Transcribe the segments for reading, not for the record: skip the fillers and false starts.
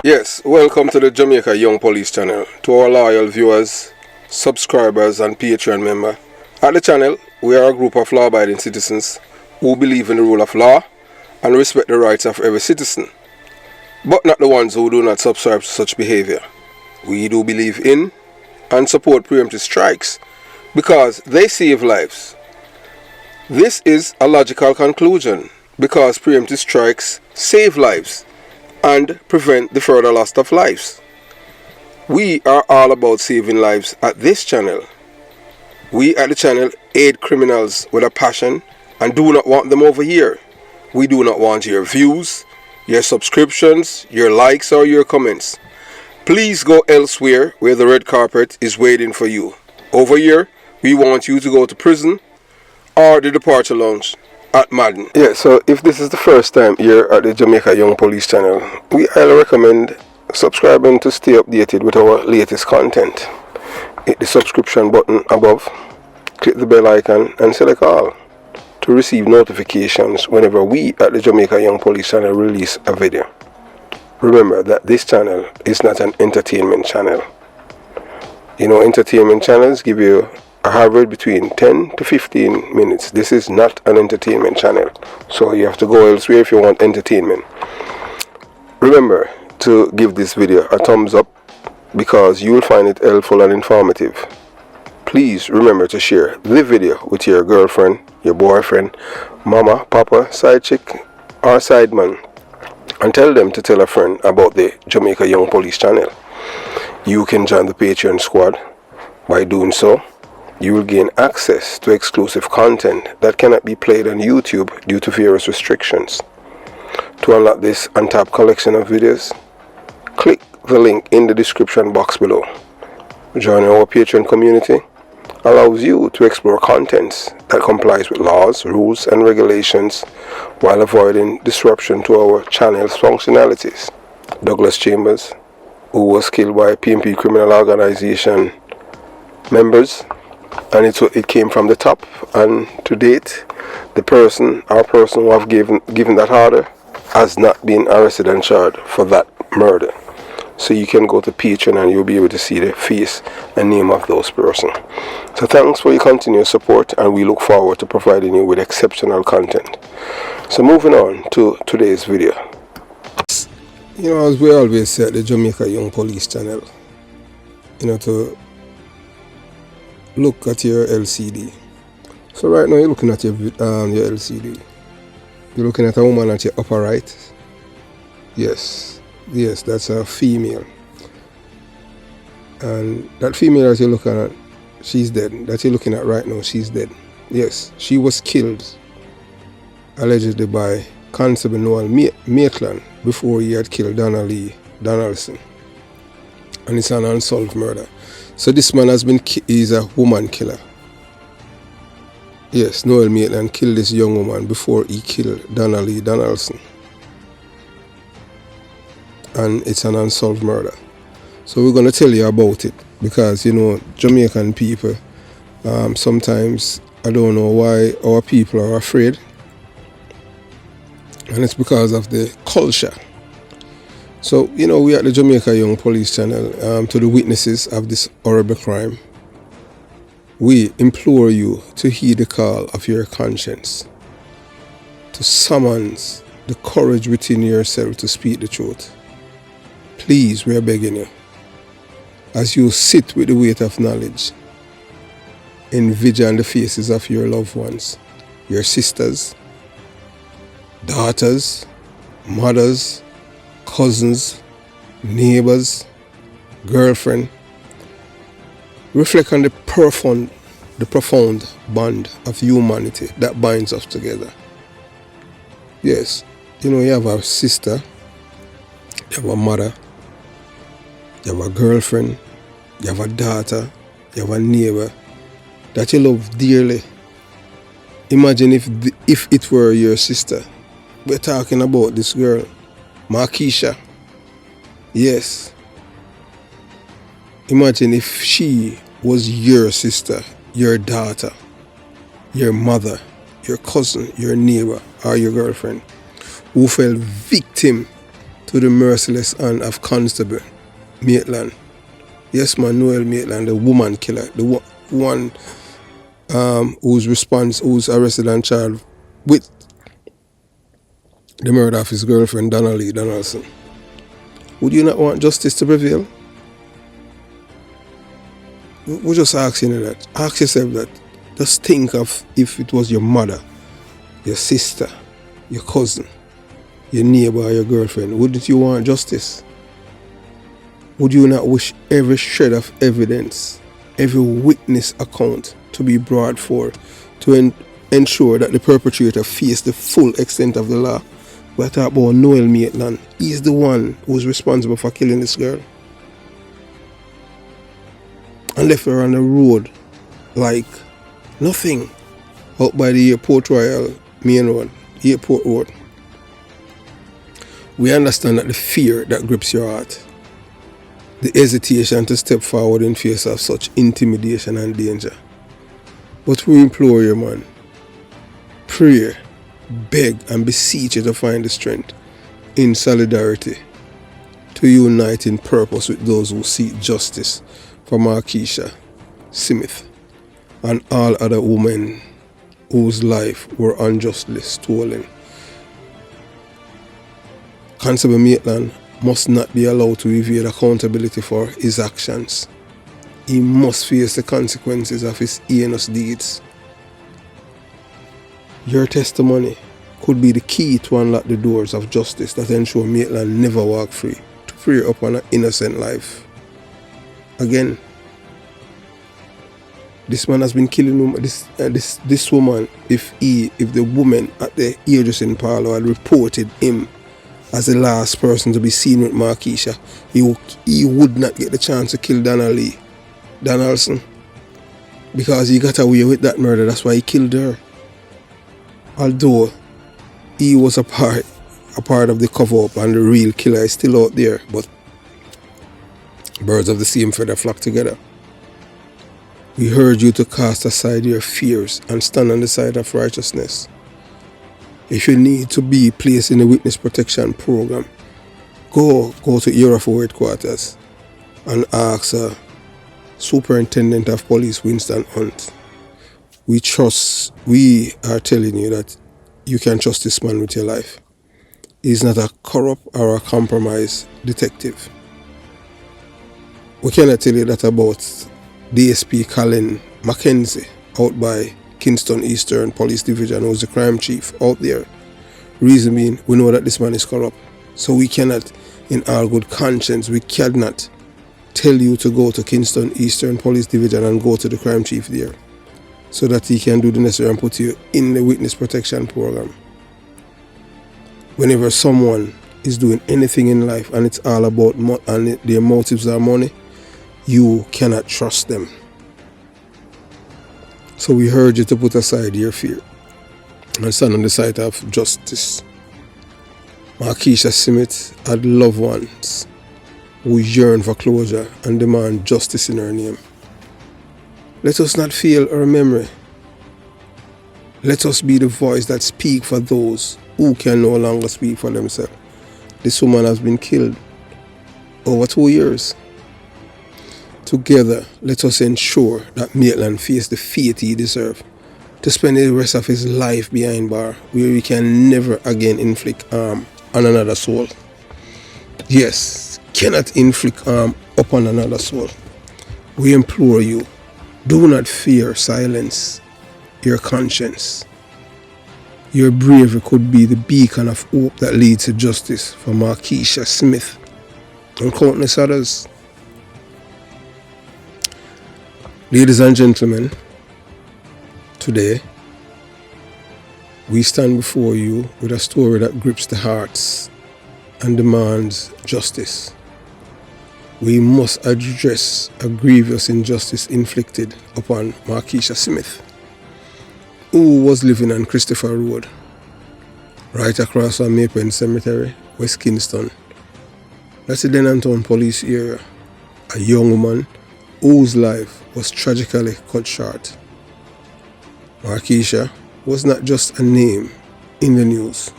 Yes, welcome to the Jamaica Young Police channel. To our loyal viewers, subscribers and Patreon member. At the channel, we are a group of law-abiding citizens who believe in the rule of law and respect the rights of every citizen, but not the ones who do not subscribe to such behavior. We do believe in and support preemptive strikes because they save lives. This is a logical conclusion because preemptive strikes save lives and prevent the further loss of lives. We are all about saving lives at this channel. We at the channel aid criminals with a passion and do not want them over here. We do not want your views, your subscriptions, your likes or your comments. Please go elsewhere where the red carpet is waiting for you. Over here, we want you to go to prison or the departure lounge at Maitland. Yeah, so if this is the first time you're at the Jamaica Young Police channel, we highly recommend subscribing to stay updated with our latest content. Hit the subscription button above, click the bell icon and select all to receive notifications whenever we at the Jamaica Young Police channel release a video. Remember that this channel is not an entertainment channel. You know, entertainment channels give you an average between 10 to 15 minutes. This is not an entertainment channel, so you have to go elsewhere if you want entertainment. Remember to give this video a thumbs up because you will find it helpful and informative. Please remember to share the video with your girlfriend, your boyfriend, mama, papa, side chick or side man, and tell them to tell a friend about the Jamaica Young Police channel. You can join the Patreon squad. By doing so, you will gain access to exclusive content that cannot be played on YouTube due to various restrictions. To unlock this untapped collection of videos, click the link in the description box below. Joining our Patreon community allows you to explore contents that complies with laws, rules and regulations while avoiding disruption to our channel's functionalities. Douglas Chambers, who was killed by PMP criminal organization members, and it came from the top, and to date the person who have given that order has not been arrested and charged for that murder. So you can go to Patreon and you'll be able to see the face and name of those persons. So thanks for your continued support, and we look forward to providing you with exceptional content. So moving on to today's video. You know, as we always say at the Jamaica Young Police channel, you know, to look at your LCD. So right now you're looking at your LCD. You're looking at a woman at your upper right. Yes, that's a female. And that female that you're looking at, she's dead. That you're looking at right now, she's dead. Yes, she was killed allegedly by Constable Noel Maitland before he had killed Donaldson. And it's an unsolved murder. So this man is a woman killer. Yes, Noel Maitland killed this young woman before he killed Donaldson. And it's an unsolved murder. So we're going to tell you about it because, you know, Jamaican people, sometimes I don't know why our people are afraid. And it's because of the culture. So, you know, we at the Jamaica Young Police channel, to the witnesses of this horrible crime, we implore you to heed the call of your conscience, to summon the courage within yourself to speak the truth. Please, we are begging you, as you sit with the weight of knowledge, envision the faces of your loved ones, your sisters, daughters, mothers, cousins, neighbors, girlfriend. Reflect on the profound bond of humanity that binds us together. Yes, you know, you have a sister, you have a mother, you have a girlfriend, you have a daughter, you have a neighbor that you love dearly. Imagine if it were your sister. We're talking about this girl, Markeisha. Yes. Imagine if she was your sister, your daughter, your mother, your cousin, your neighbor, or your girlfriend, who fell victim to to the merciless hand of Constable Maitland. Yes, man, Noel Maitland, the woman killer, the one who's arrested and charged with the murder of his girlfriend, Donna Lee Donaldson. Would you not want justice to prevail? We're just asking you that. Ask yourself that. Just think of if it was your mother, your sister, your cousin, your neighbor, or your girlfriend. Wouldn't you want justice? Would you not wish every shred of evidence, every witness account to be brought forth to ensure that the perpetrator faced the full extent of the law? We're talking about Noel Maitland. He's the one who's responsible for killing this girl. And left her on the road like nothing out by the Airport Royal main road, Airport Road. We understand that the fear that grips your heart, the hesitation to step forward in face of such intimidation and danger. But we implore you, man, pray, beg and beseech you to find the strength in solidarity to unite in purpose with those who seek justice for Markeisha Smith and all other women whose life were unjustly stolen. Constable Maitland must not be allowed to evade accountability for his actions. He must face the consequences of his heinous deeds. Your testimony could be the key to unlock the doors of justice that ensure Maitland never walk free to prey upon an innocent life. Again, this man has been killing this woman. If the woman at the hairdressing parlor had reported him as the last person to be seen with Markeisha, he would not get the chance to kill Donna Lee Donaldson, because he got away with that murder. That's why he killed her. Although he was a part of the cover-up and the real killer is still out there, but birds of the same feather flock together. We urge you to cast aside your fears and stand on the side of righteousness. If you need to be placed in the witness protection program, go to Eurofo headquarters and ask Superintendent of Police Winston Hunt. We are telling you that you can trust this man with your life. He's not a corrupt or a compromised detective. We cannot tell you that about DSP Colin Mackenzie out by Kingston Eastern Police Division, who's the crime chief out there. Reason being, we know that this man is corrupt. So we cannot, in our good conscience, we cannot tell you to go to Kingston Eastern Police Division and go to the crime chief there, so that he can do the necessary and put you in the witness protection program. Whenever someone is doing anything in life and it's all about and their motives are money, you cannot trust them. So we urge you to put aside your fear and stand on the side of justice. Markeisha Smith had loved ones who yearn for closure and demand justice in her name. Let us not fail our memory. Let us be the voice that speaks for those who can no longer speak for themselves. This woman has been killed over 2 years. Together, let us ensure that Maitland face the fate he deserves, to spend the rest of his life behind bar, where he can never again inflict harm on another soul. Yes, cannot inflict harm upon another soul. We implore you, do not fear silence your conscience. Your bravery could be the beacon of hope that leads to justice for Markeisha Smith and countless others. Ladies and gentlemen, today we stand before you with a story that grips the hearts and demands justice. We must address a grievous injustice inflicted upon Markeisha Smith, who was living on Christopher Road, right across from Maitland Cemetery, West Kingston. That's the Denantown police area. A young woman whose life was tragically cut short. Markeisha was not just a name in the news.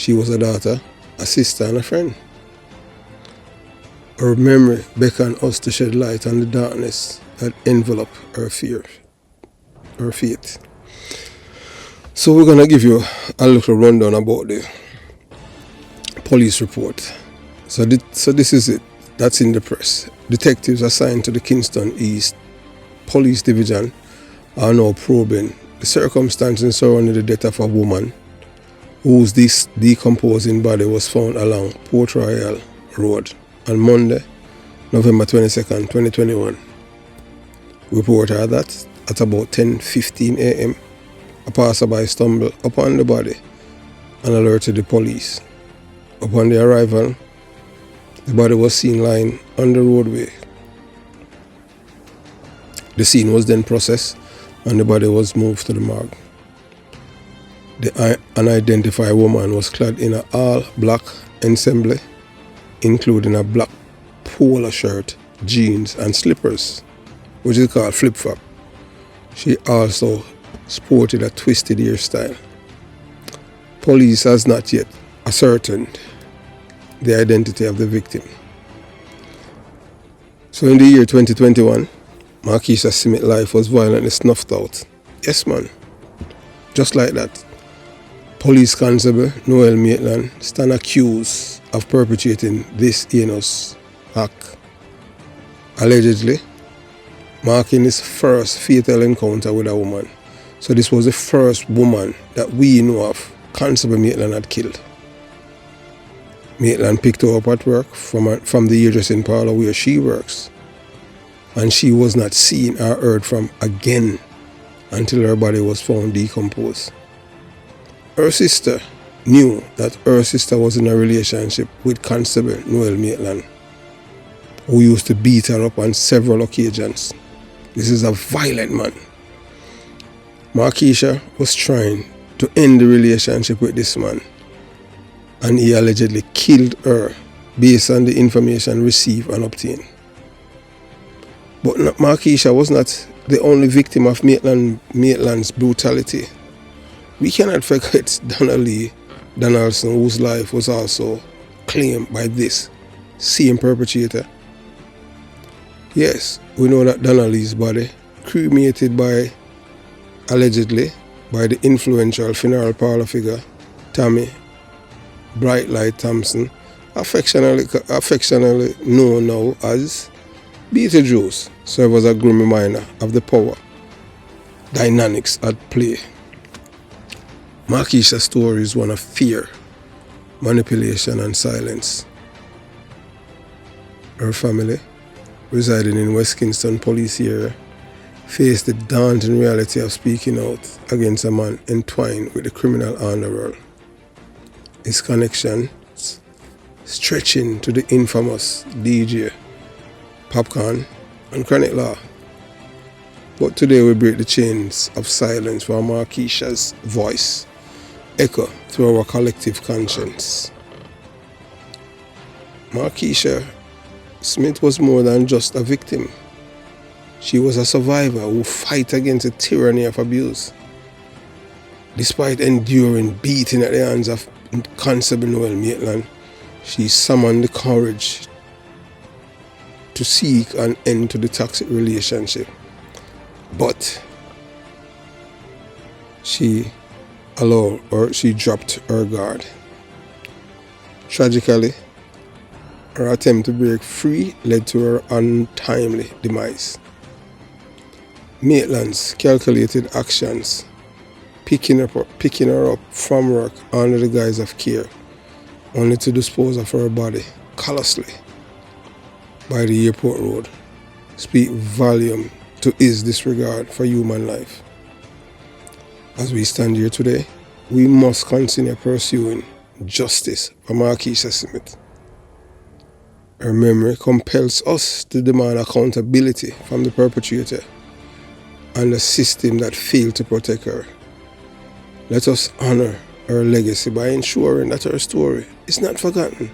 She was a daughter, a sister, and a friend. Her memory beckoned us to shed light on the darkness that enveloped her fate. So we're going to give you a little rundown about the police report. So this is it. That's in the press. Detectives assigned to the Kingston East Police Division are now probing the circumstances surrounding the death of a woman whose decomposing body was found along Port Royal Road on Monday, November 22nd, 2021. Report are that at about 10:15 a.m., a passerby stumbled upon the body and alerted the police. Upon their arrival, the body was seen lying on the roadway. The scene was then processed and the body was moved to the morgue. The unidentified woman was clad in an all-black ensemble, including a black polo shirt, jeans and slippers, which is called flip-flop. She also sported a twisted hairstyle. Police has not yet ascertained the identity of the victim. So in the year 2021, Markeisha Smith's life was violently snuffed out. Yes, man. Just like that. Police Constable Noel Maitland stand accused of perpetrating this heinous act, allegedly marking his first fatal encounter with a woman. So this was the first woman that we know of Constable Maitland had killed. Maitland picked her up at work from the hairdressing parlor where she works, and she was not seen or heard from again until her body was found decomposed. Her sister knew that her sister was in a relationship with Constable Noel Maitland, who used to beat her up on several occasions. This is a violent man. Markeisha was trying to end the relationship with this man, and he allegedly killed her based on the information received and obtained. But Markeisha was not the only victim of Maitland's brutality. We cannot forget Donna Lee Donaldson, whose life was also claimed by this same perpetrator. Yes, we know that Donna Lee's body, cremated allegedly by the influential funeral parlor figure Tammy Bright Light Thompson, affectionately known now as Beetlejuice, serve as a grim reminder of the power dynamics at play. Markeisha's story is one of fear, manipulation and silence. Her family, residing in West Kingston police area, faced the daunting reality of speaking out against a man entwined with the criminal underworld. His connections stretching to the infamous DJ, Popcorn and Chronic Law. But today we break the chains of silence for Markeisha's voice echo through our collective conscience. Markeisha Smith was more than just a victim. She was a survivor who fought against the tyranny of abuse. Despite enduring beating at the hands of Constable Noel Maitland, she summoned the courage to seek an end to the toxic relationship. But she dropped her guard. Tragically, her attempt to break free led to her untimely demise. Maitland's calculated actions, picking her up from work under the guise of care, only to dispose of her body callously by the airport road, speak volume to his disregard for human life. As we stand here today, we must continue pursuing justice for Markeisha Smith. Her memory compels us to demand accountability from the perpetrator and the system that failed to protect her. Let us honor her legacy by ensuring that her story is not forgotten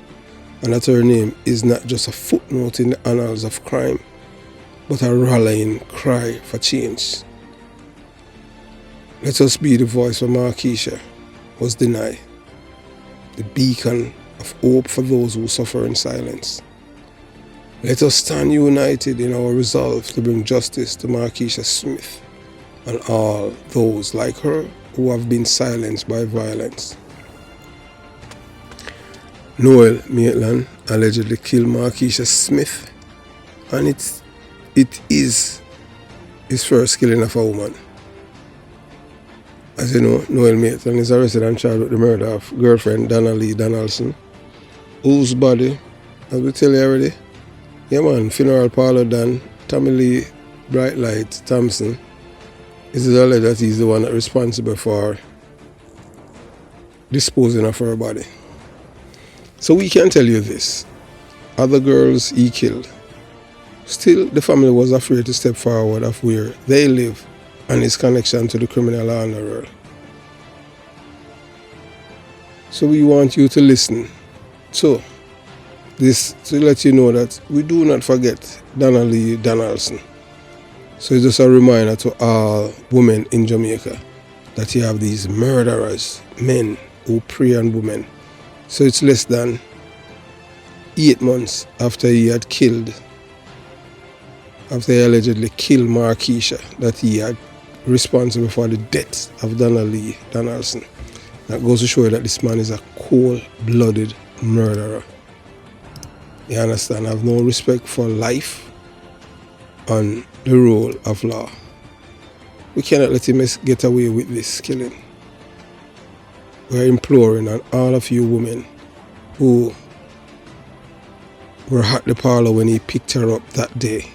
and that her name is not just a footnote in the annals of crime, but a rallying cry for change. Let us be the voice for Markeisha was denied the beacon of hope for those who suffer in silence. Let us stand united in our resolve to bring justice to Markeisha Smith and all those like her who have been silenced by violence. Noel Maitland allegedly killed Markeisha Smith, and it is his first killing of a woman. As you know, Noel Maitland is arrested and charged with the murder of girlfriend Donna Lee Donaldson, whose body, as we tell you already, yeah man, funeral parlor done, Tommy Lee Brightlight Thompson, it is alleged that he's the one that responsible for disposing of her body. So we can tell you this, other girls he killed, still the family was afraid to step forward of where they live and his connection to the criminal underworld. So we want you to listen to this to let you know that we do not forget Donna Lee Donaldson. So it's just a reminder to all women in Jamaica that you have these murderers, men who prey on women. So it's less than 8 months after he allegedly killed Markeisha, that he had responsible for the death of Donna Lee Donaldson. That goes to show you that this man is a cold-blooded murderer. You understand? I have no respect for life and the rule of law. We cannot let him get away with this killing. We are imploring on all of you women who were at the parlor when he picked her up that day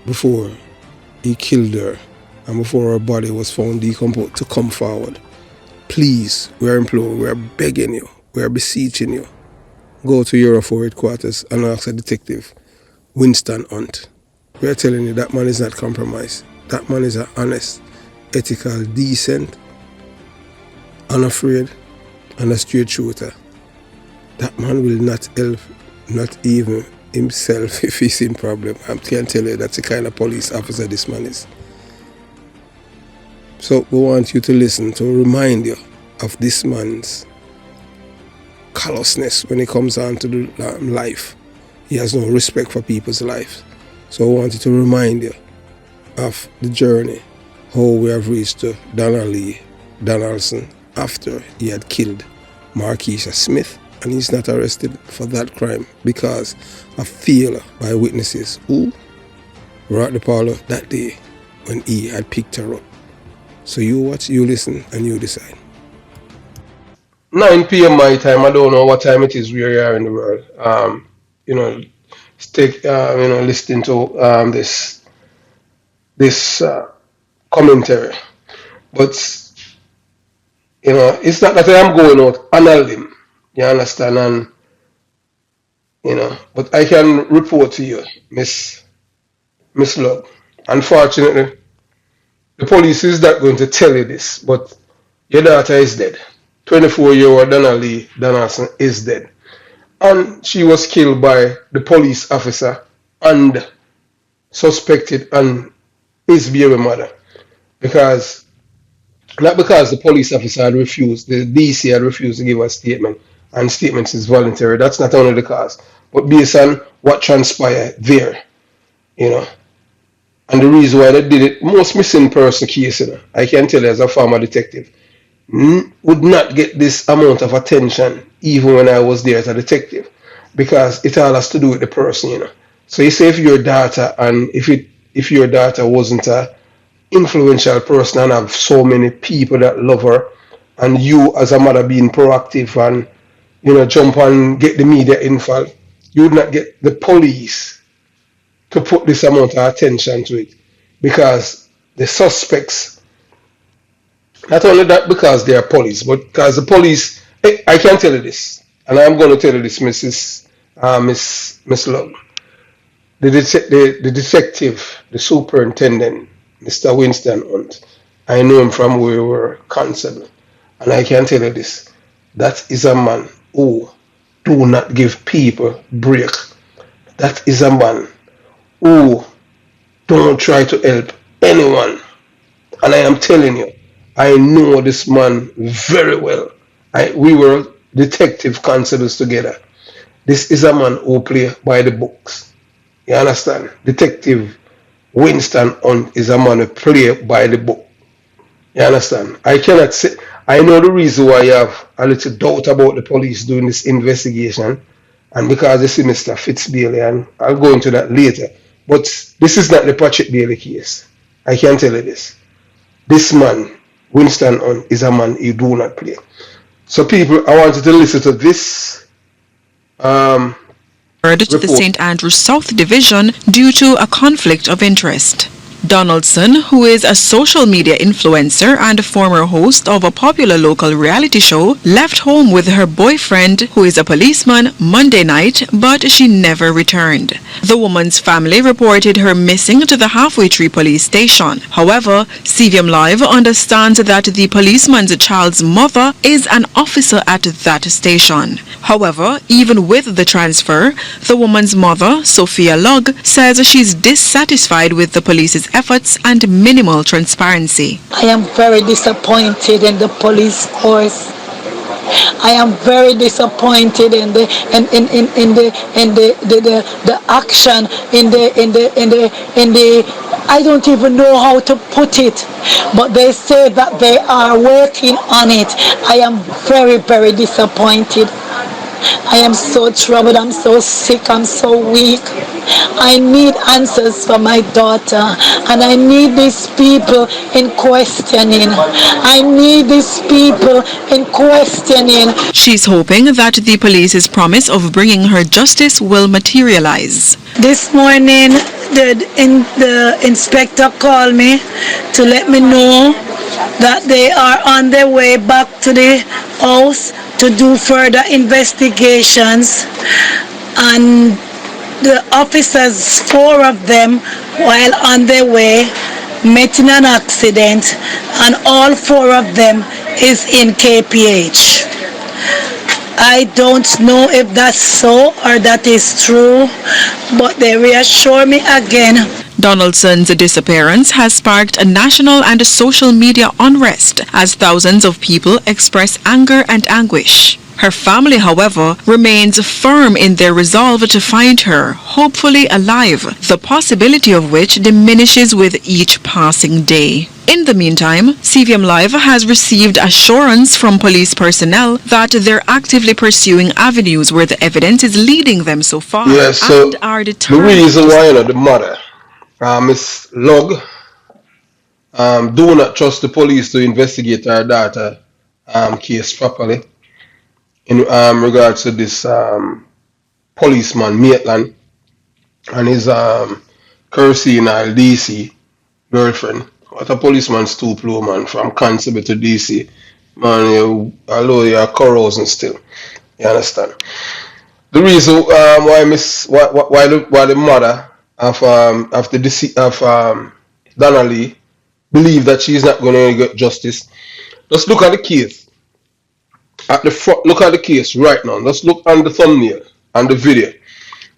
before he killed her and before her body was found decomposed to come forward. Please, we are imploring, we are begging you, we are beseeching you. Go to Euro 4 headquarters and ask a detective, Winston Hunt. We are telling you that man is not compromised. That man is an honest, ethical, decent, unafraid, and a straight shooter. That man will not help, not even himself if he's in problem. I can tell you that's the kind of police officer this man is. So we want you to listen to remind you of this man's callousness when it comes on to the life. He has no respect for people's lives. So I want you to remind you of the journey, how we have reached to Donna Lee Donaldson after he had killed Markeisha Smith, and he's not arrested for that crime because of failure by witnesses who were at the parlor that day when he had picked her up. So you watch, you listen, and you decide. 9 p.m. my time. I don't know what time it is where you are in the world. Listening to this commentary. But it's not that I am going out on a limb. You understand? And but I can report to you, Miss Love. Unfortunately, the police is not going to tell you this, but your daughter is dead. 24-year-old Donna Lee Donaldson is dead. And she was killed by the police officer and suspected and his baby mother. Not because the police officer had refused, the DC had refused to give a statement, and statements is voluntary. That's not only the cause, but based on what transpired there, and the reason why they did it, most missing person case, I can tell you as a former detective, would not get this amount of attention even when I was there as a detective, because it all has to do with the person, So you say if your daughter, and if your daughter wasn't a influential person and have so many people that love her, and you as a mother being proactive and jump and get the media involved, you would not get the police to put this amount of attention to it, because the suspects, not only that because they are police, but because the police, I can tell you this, and I'm going to tell you this, Miss Love. The detective, the superintendent, Mr. Winston Hunt, I know him from where we were Constable, and I can tell you this, that is a man who do not give people break. That is a man who don't try to help anyone. And I am telling you, I know this man very well. We were detective constables together. This is a man who play by the books. You understand? Detective Winston Hunt is a man who play by the book. You understand? I cannot say. I know the reason why you have a little doubt about the police doing this investigation, and because you see Mr. Fitzbailey, and I'll go into that later. But this is not the Patrick Bailey case. I can tell you this. This man, Winston Hunt, is a man you do not play. So people, I want you to listen to this to the St. Andrews South Division due to a conflict of interest. Donaldson, who is a social media influencer and former host of a popular local reality show, left home with her boyfriend, who is a policeman, Monday night, but she never returned. The woman's family reported her missing to the Halfway Tree police station. However, CVM Live understands that the policeman's child's mother is an officer at that station. However, even with the transfer, the woman's mother, Sophia Lugg, says she's dissatisfied with the police's efforts and minimal transparency. I am very disappointed in the police force. I am very disappointed in the action in the I don't even know how to put it, but they say that they are working on it. I am very, very disappointed. I am so troubled, I'm so sick, I'm so weak. I need answers for my daughter, and I need these people in questioning. I need these people in questioning. She's hoping that the police's promise of bringing her justice will materialize. This morning, the inspector called me to let me know that they are on their way back to the house to do further investigations, and the officers, 4 of them, while on their way, met in an accident, and all 4 of them is in KPH. I don't know if that's so or that is true, but they reassure me again. Donaldson's disappearance has sparked a national and social media unrest as thousands of people express anger and anguish. Her family, however, remains firm in their resolve to find her, hopefully alive, the possibility of which diminishes with each passing day. In the meantime, CVM Live has received assurance from police personnel that they're actively pursuing avenues where the evidence is leading them so far, and are determined. The reason why the mother, Miss Lugg, do not trust the police to investigate her daughter case properly in regards to this policeman Maitland and his Kersine DC girlfriend. What a policeman stoop low, man, from Constable to DC. Man, although you're carousing still. You understand? The reason why the mother of Donnelly believe that she's not going to get justice. Let's look at the case. At the front, look at the case right now. Let's look on the thumbnail and the video,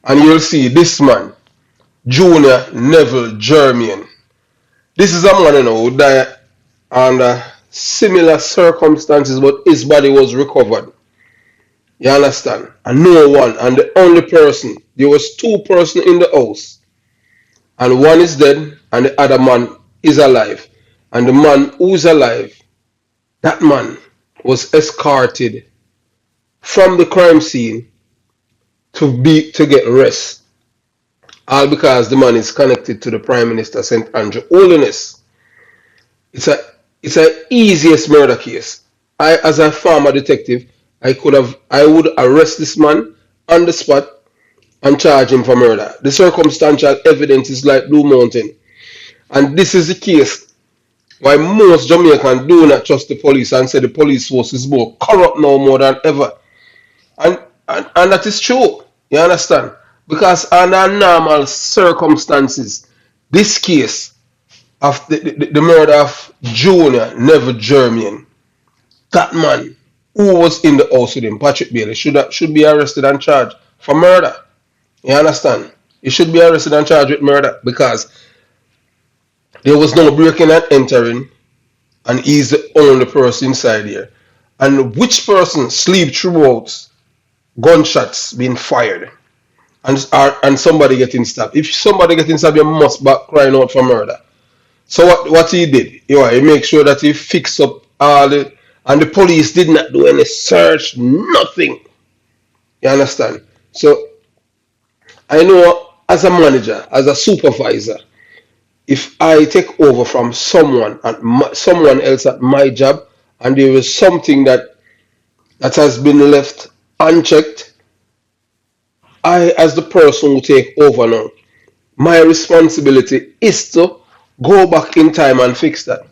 and you'll see this man, Junior Neville Germain. This is a man who died under similar circumstances, but his body was recovered. You understand? And no one, and the only person, there was 2 persons in the house, and one is dead, and the other man is alive. And the man who is alive, that man was escorted from the crime scene to get rest. All because the man is connected to the Prime Minister St. Andrew Holiness. It's a easiest murder case. I, as a former detective, I would arrest this man on the spot and charge him for murder. The circumstantial evidence is like Blue Mountain. And this is the case why most Jamaicans do not trust the police and say the police force is more corrupt now more than ever. And that is true. You understand? Because under normal circumstances, this case of the murder of Junior Neville Germain, that man who was in the house with him, Patrick Bailey, should be arrested and charged for murder. You understand? He should be arrested and charged with murder because there was no breaking and entering, and he's the only person inside here. and which person sleep throughout gunshots being fired and somebody getting stabbed. If somebody getting stabbed, you must back crying out for murder. So what he did, he make sure that he fixed up all the, and the police did not do any search, nothing. You understand? So I know as a manager, as a supervisor, if I take over from someone and someone else at my job, and there is something that has been left unchecked, I, as the person who take over now, my responsibility is to go back in time and fix that.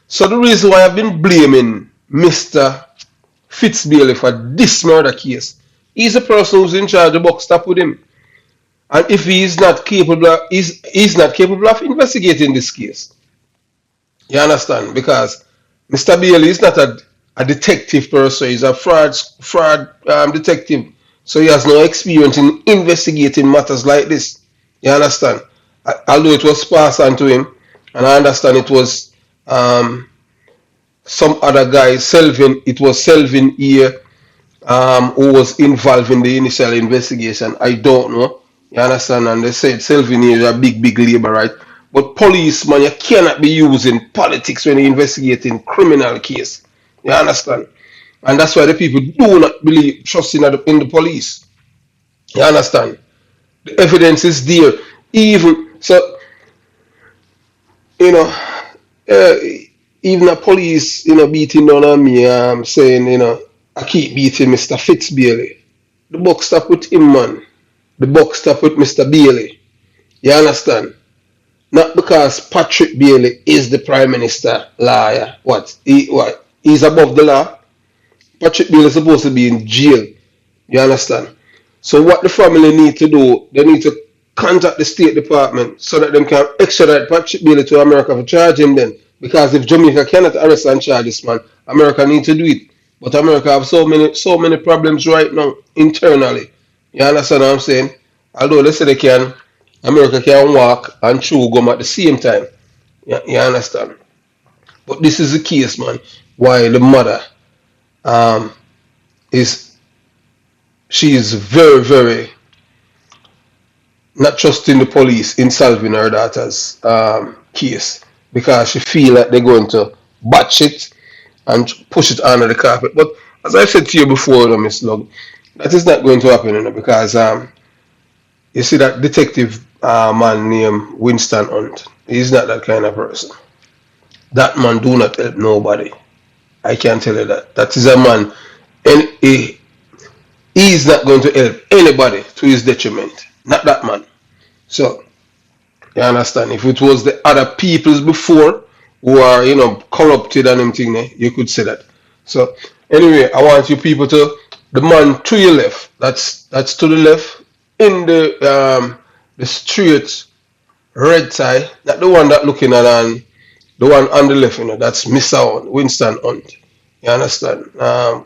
So the reason why I've been blaming Mr. Fitzbailey for this murder case, he's the person who's in charge of box stop with him. And if he's not capable, he's not capable of investigating this case. You understand? Because Mr. Bailey is not a detective per se, he's a fraud detective. So he has no experience in investigating matters like this. You understand? Although it was passed on to him, and I understand it was some other guy, Selvin, it was Selvin here who was involved in the initial investigation. I don't know. You understand? And they said Selvin here is a big labor, right? But policeman, you cannot be using politics when you're investigating criminal case. You understand? And that's why the people do not trust in the police. You understand? The evidence is there. Even so, even the police, beating down on me, saying, I keep beating Mr. Fitzbailey. The buck stop with him, man. The buck stop with Mr. Bailey. You understand? Not because Patrick Bailey is the Prime Minister lawyer. He's above the law. Patrick Bailey is supposed to be in jail. You understand? So what the family need to do, they need to contact the State Department so that they can extradite Patrick Bailey to America for charge him then. Because if Jamaica cannot arrest and charge this man, America need to do it. But America have so many problems right now internally. You understand what I'm saying? Although they say they can, America can walk and chew gum at the same time. You understand? But this is the case, man. Why the mother she is very, very not trusting the police in solving her daughter's case because she feel like they're going to batch it and push it under the carpet. But as I said to you before, Miss Lug, that is not going to happen, because you see that detective man named Winston Hunt, he's not that kind of person. That man do not help nobody. I can tell you that. That is a man, and he's not going to help anybody to his detriment. Not that man. So, you understand? If it was the other peoples before who are, corrupted and everything, you could say that. So, anyway, I want you people to, the man to your left, that's to the left, in the straight red tie, not the one that looking at the one on the left, that's Mr. Hunt, Winston Hunt. You understand?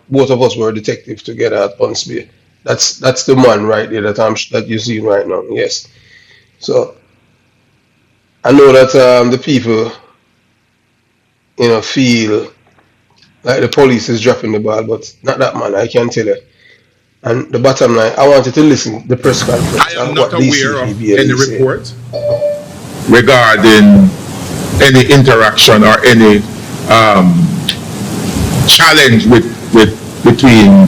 Both of us were detectives together at Hunts Bay. That's the man right there that you see right now. Yes. So I know that the people, feel like the police is dropping the ball, but not that man. I can tell you. And the bottom line, I wanted to listen to the press conference. I am not aware of any report regarding any interaction or any challenge between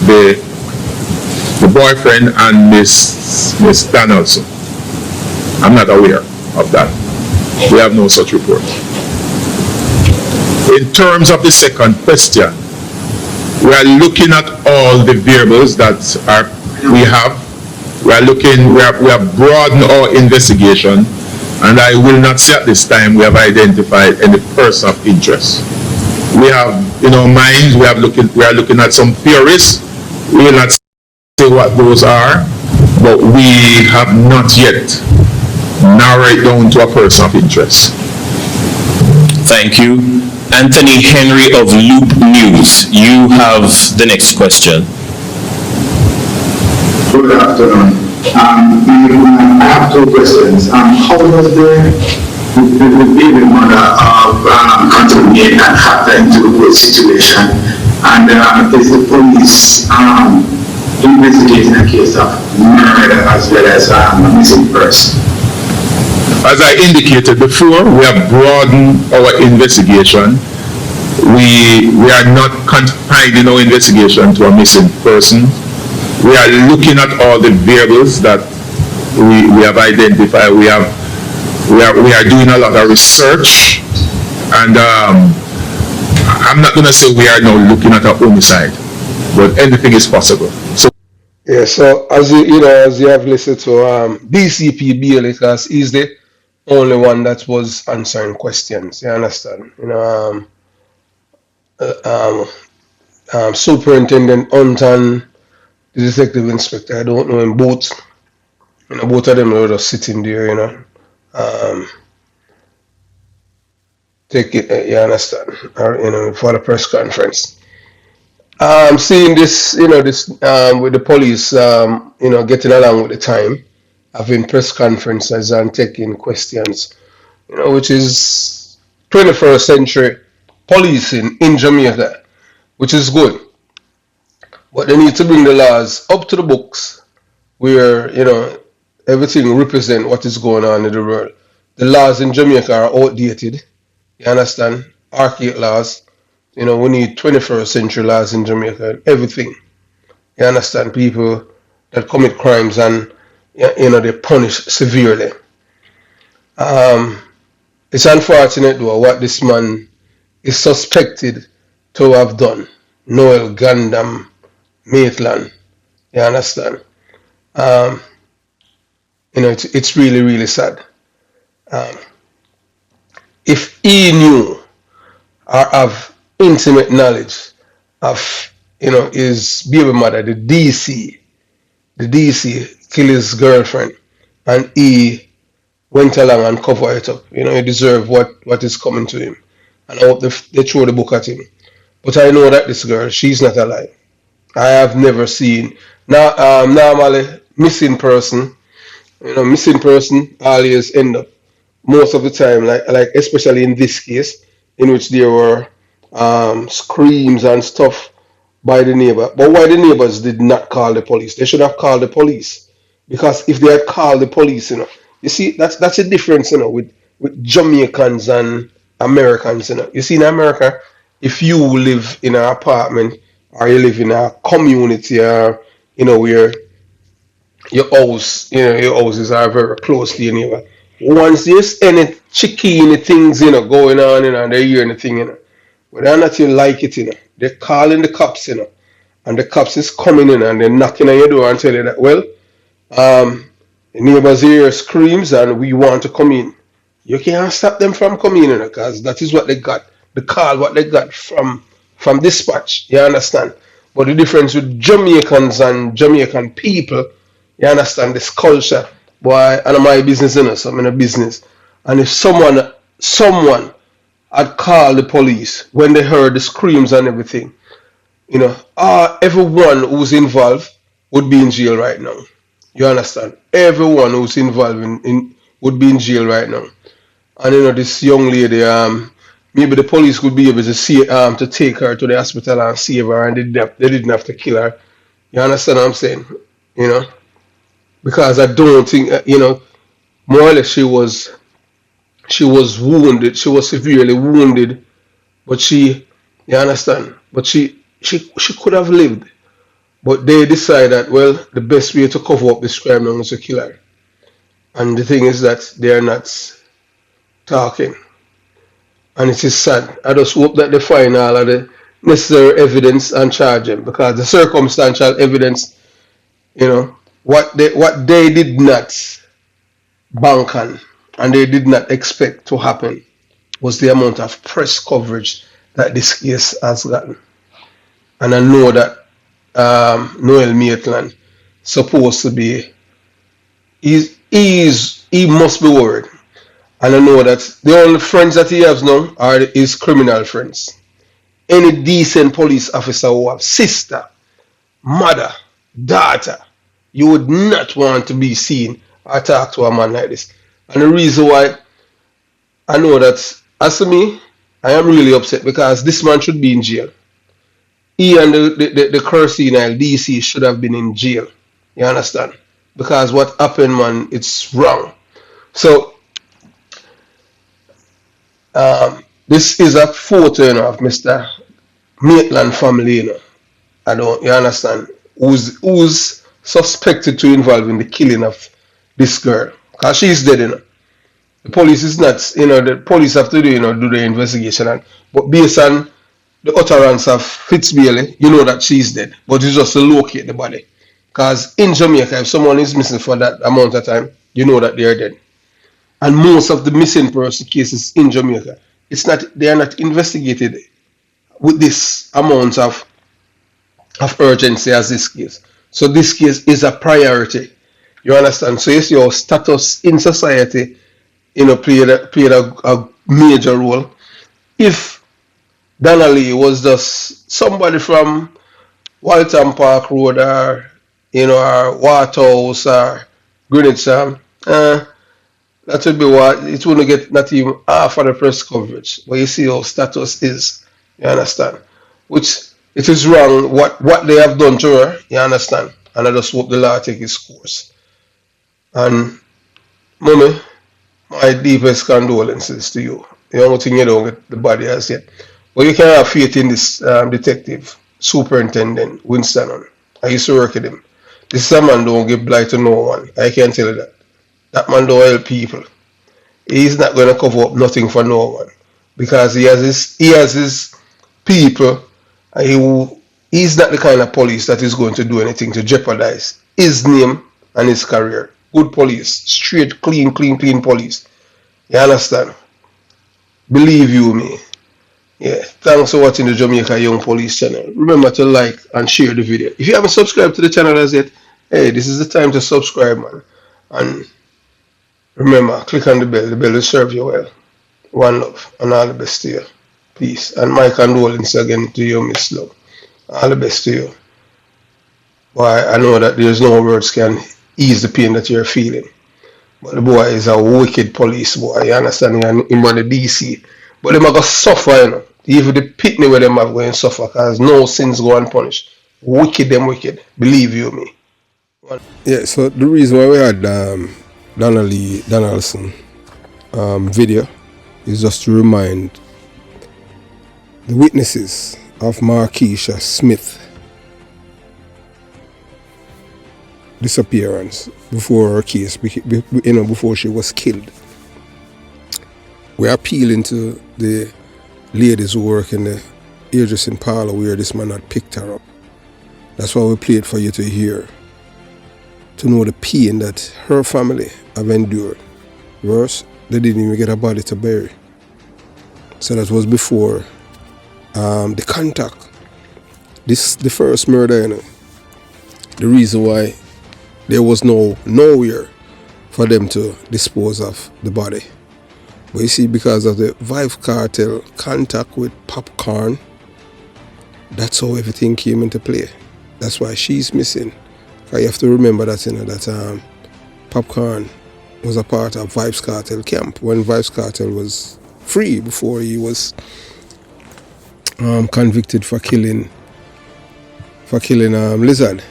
the boyfriend and Miss Donaldson. I'm not aware of that. We have no such report. In terms of the second question, we are looking at all the variables that we have. We have broadened our investigation, and I will not say at this time we have identified any person of interest. We have in our minds, we are looking at some theories. We will not say what those are, but we have not yet narrowed it down to a person of interest. Thank you. Anthony Henry of Loop News, you have the next question. Good afternoon. I have two questions. How does the the baby mother of Constable Maitland factor into the whole situation, and is the police investigating a case of murder as well as a missing person. As I indicated before, we have broadened our investigation. We are not confining our investigation to a missing person. We are looking at all the variables that we have identified. We are doing a lot of research, and I'm not going to say we are now looking at a homicide, but anything is possible. So Yeah, so as you have listened to DCP Bailey, because he's the only one that was answering questions. You understand? Superintendent Hunt and the detective inspector. I don't know him both. Both of them were just sitting there. Take it. You understand? Or, for the press conference. Seeing this, with the police, getting along with the time, having press conferences and taking questions, which is 21st century policing in Jamaica, which is good. But they need to bring the laws up to the books where, everything represent what is going on in the world. The laws in Jamaica are outdated. You understand? Archaic laws. We need 21st century laws in Jamaica. Everything. You understand? People that commit crimes and, they punish severely. It's unfortunate though what this man is suspected to have done. Noel Gandam Maitland. You understand? It's really, really sad. If he knew or have intimate knowledge of, his baby mother, the DC killed his girlfriend, and he went along and covered it up. He deserves what is coming to him. And I hope they throw the book at him. But I know that this girl, she's not alive. I have never seen. Now, normally, missing person always end up most of the time, like especially in this case, in which there were screams and stuff by the neighbor. But why the neighbors did not call the police? They should have called the police, because if they had called the police, you see that's a difference, with Jamaicans and Americans. You see, in America, if you live in an apartment or you live in a community, or where your houses are very close to your neighbor. Once there's any chicky things, going on, and they hear anything, whether or not you like it, they're calling the cops, and the cops is coming in and they're knocking on your door and tell you that, well, the neighbors hear screams and we want to come in. You can't stop them from coming in, because that is what they got, the call, what they got from dispatch. You understand? But the difference with Jamaicans and Jamaican people, you understand, this culture. Boy, and my business, so I'm in a business. And if someone had called the police when they heard the screams and everything, everyone who's involved would be in jail right now. You understand? Everyone who's involved would be in jail right now. And this young lady, maybe the police could be able to see to take her to the hospital and save her, and they didn't have to kill her. You understand what I'm saying? Because I don't think, more or less she was wounded. She was severely wounded, but you understand? But she could have lived. But they decided that, well, the best way to cover up this crime was to kill her. And the thing is that they are not talking. And it is sad. I just hope that they find all of the necessary evidence and charge them, because the circumstantial evidence, what they did not bank on and they did not expect to happen was the amount of press coverage that this case has gotten. And I know that Noel Maitland supposed to be, he must be worried. And I know that the only friends that he has now are his criminal friends. Any decent police officer who have sister, mother, daughter, you would not want to be seen or talk to a man like this. And the reason why I know that, as for me, I am really upset because this man should be in jail. He and the Cursinile DC should have been in jail. You understand? Because what happened, man, it's wrong. So, this is a photo, of Mr. Maitland family, I don't, you understand? Who's suspected to involve in the killing of this girl. Because she's dead, The police is not, the police have to do, do the investigation. But based on the utterance of Fitzbailey, you know that she's dead. But it's just to locate the body. Because in Jamaica, if someone is missing for that amount of time, you know that they are dead. And most of the missing person cases in Jamaica, they are not investigated with this amount of urgency as this case. So this case is a priority. You understand? So yes, your status in society, played a major role. If Donnelly was just somebody from Walton Park Road or or Waterhouse or Greenwich, that would be what it wouldn't get not even half of the press coverage. But you see how status is. You understand? Which it is wrong what they have done to her, you understand? And I just hope the law take its course. And mommy, my deepest condolences to you. The only thing you don't get the body as yet. But you can have faith in this detective, Superintendent Winston. I used to work with him. This man don't give blight to no one. I can tell you that. That man don't help people. He's not going to cover up nothing for no one. Because he has his people, and he's not the kind of police that is going to do anything to jeopardize his name and his career. Good police. Straight, clean police. You understand? Believe you me. Yeah. Thanks for watching the Jamaica Young Police channel. Remember to like and share the video. If you haven't subscribed to the channel as yet, hey, this is the time to subscribe, man. And remember, click on the bell. The bell will serve you well. One love and all the best to you. Peace. And my condolences again to you, Miss Love. All the best to you. Boy, I know that there's no words can ease the pain that you're feeling. But the boy is a wicked police boy, you understand? And him on the DC. But them are going to suffer, Even the pitney where them are going to suffer, because no sins go unpunished. Wicked them wicked. Believe you me. Yeah, so the reason why we had Donnelly Donaldson video is just to remind the witnesses of Markeisha Smith disappearance before her case, before she was killed. We are appealing to the ladies who work in the hairdressing parlor where this man had picked her up. That's why we played for you to hear, to know the pain that her family have endured. Worse, they didn't even get a body to bury. So that was before the contact. The first murder, the reason why there was nowhere for them to dispose of the body. But you see, because of the Vive Cartel contact with Popcorn, that's how everything came into play. That's why she's missing. You have to remember that, that Popcorn was a part of Vive's Cartel camp when Vive's Cartel was free before he was convicted for killing Lizard.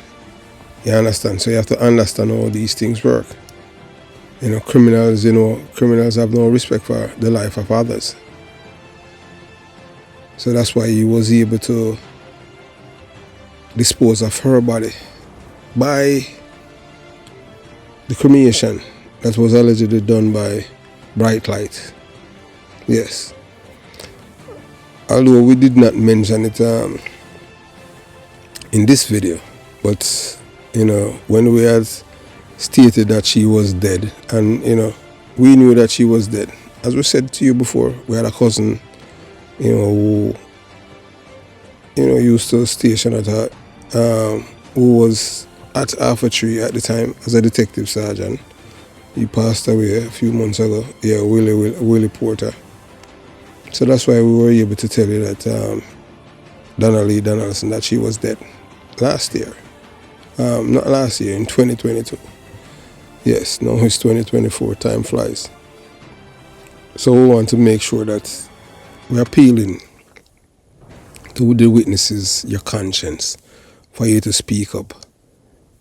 You understand? So you have to understand how these things work. Criminals have no respect for the life of others. So that's why he was able to dispose of her body by the cremation that was allegedly done by Bright Light. Yes. Although we did not mention it in this video, but when we had stated that she was dead, and we knew that she was dead. As we said to you before, we had a cousin, who used to station at her, who was at Alpha Tree at the time as a detective sergeant. He passed away a few months ago. Yeah, Willie Porter. So that's why we were able to tell you that Donnelly Donaldson, that she was dead last year. Not last year, in 2022. Yes, now it's 2024, time flies. So we want to make sure that we're appealing to the witnesses, your conscience, for you to speak up,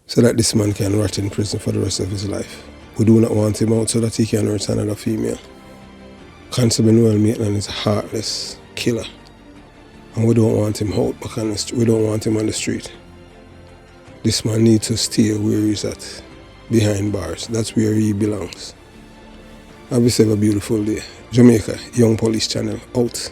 so that this man can rot in prison for the rest of his life. We do not want him out so that he can hurt another female. Constable Noel Maitland is a heartless killer, and we don't want him out back on the street. We don't want him on the street. This man needs to stay where he's at, behind bars. That's where he belongs. Have yourself a beautiful day. Jamaica, Young Police Channel, out.